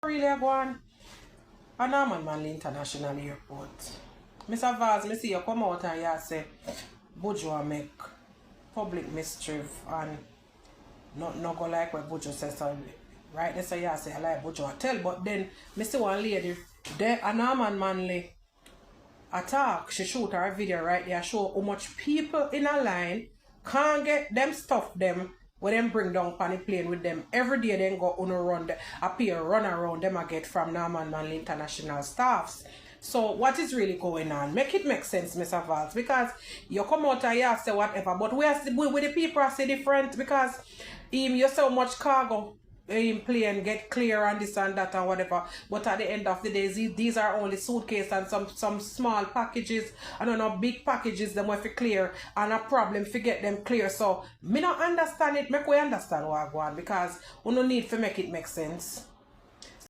Really go on a Norman Manley International Airport. Mr. Vaz, me see you come out and you say Bujo make public mischief and not go like what Bujo says. So right there, so you say I like Bujo tell, but then me see one lady there a Norman Manley attack. She shoot her video right there, show how much people in a line can't get them stuff them when them bring down on the plane with them. Every day they go on a run, appear run around them I get from Norman Manley International staffs. So what is really going on? Make it make sense, Mr. Valls, because you come out and you say whatever, but with the people are say different because you so much cargo in plane get clear and this and that and whatever, but at the end of the day these are only suitcase and some small packages. I don't know, big packages them have to clear and a problem to get them clear. So me not understand it. Make we understand what I want because we no need to make it make sense.